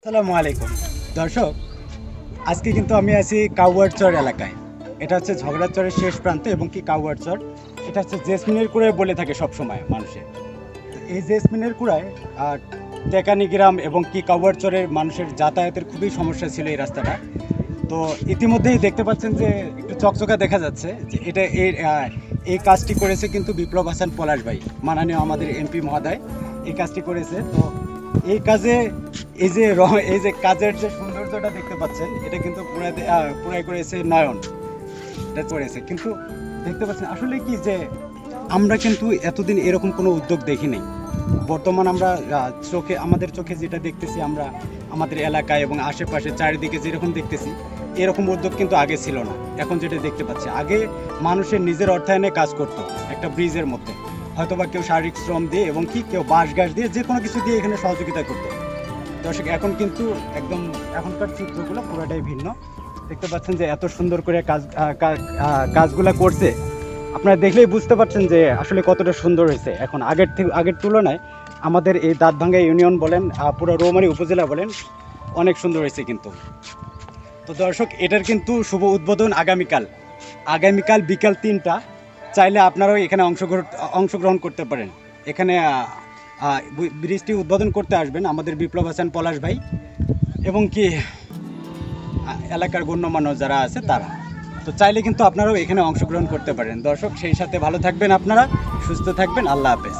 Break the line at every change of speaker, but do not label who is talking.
আসসালামু আলাইকুম দর্শক, আজকে কিন্তু আমি আছি কাউয়ারচর এলাকায়। এটা হচ্ছে ঝগড়াচরের শেষ প্রান্ত এবং কি কাউয়ারচর। এটা হচ্ছে জেসমিনের কুড়ায় বলে থাকে সবসময় মানুষে। তো এই জেসমিনের কুড়ায় টেকানি গ্রাম এবং কি কাউয়ারচরের মানুষের যাতায়াতের খুবই সমস্যা ছিল এই রাস্তাটা। তো ইতিমধ্যেই দেখতে পাচ্ছেন যে একটু চকচকা দেখা যাচ্ছে যে এটা এই কাজটি করেছে কিন্তু বিপ্লব হাসান পলাশ ভাই, মাননীয় আমাদের এমপি মহোদয় এই কাজটি করেছে। তো এই কাজে এই যে কাজের যে সৌন্দর্যটা দেখতে পাচ্ছেন এটা কিন্তু পুরাই করেছে নয়ন, এটা করেছে। কিন্তু দেখতে পাচ্ছেন আসলে কি যে আমরা কিন্তু এতদিন এরকম কোনো উদ্যোগ দেখি নাই। বর্তমান আমরা আমাদের চোখে যেটা দেখতেছি আমরা আমাদের এলাকায় এবং আশেপাশে চারিদিকে যেরকম দেখতেছি এরকম উদ্যোগ কিন্তু আগে ছিল না। এখন যেটা দেখতে পাচ্ছি, আগে মানুষের নিজের অর্থায়নে কাজ করতো একটা ব্রিজের মধ্যে, হয়তোবা কেউ শারীরিক শ্রম দিয়ে এবং কি কেউ বাঁশ গাছ দিয়ে যে কোনো কিছু দিয়ে এখানে সহযোগিতা করতো। দর্শক, এখন কিন্তু একদম এখনকার চিত্রগুলো পুরোটাই ভিন্ন। দেখতে পাচ্ছেন যে এত সুন্দর করে কাজগুলো করছে, আপনারা দেখলেই বুঝতে পারছেন যে আসলে কতটা সুন্দর হয়েছে। এখন আগের তুলনায় আমাদের এই দাঁতভাঙ্গা ইউনিয়ন বলেন, পুরো রৌমারী উপজেলা বলেন, অনেক সুন্দর হয়েছে কিন্তু। তো দর্শক, এটার কিন্তু শুভ উদ্বোধন আগামীকাল বিকাল 3টা। চাইলে আপনারাও এখানে অংশগ্রহণ করতে পারেন। এখানে ব্রিজটি উদ্বোধন করতে আসবেন আমাদের বিপ্লব হাসান পলাশ ভাই এবং কি এলাকার গণ্যমান্য যারা আছে তারা। তো চাইলে কিন্তু আপনারাও এখানে অংশগ্রহণ করতে পারেন। দর্শক, সেই সাথে ভালো থাকবেন, আপনারা সুস্থ থাকবেন। আল্লাহ হাফেজ।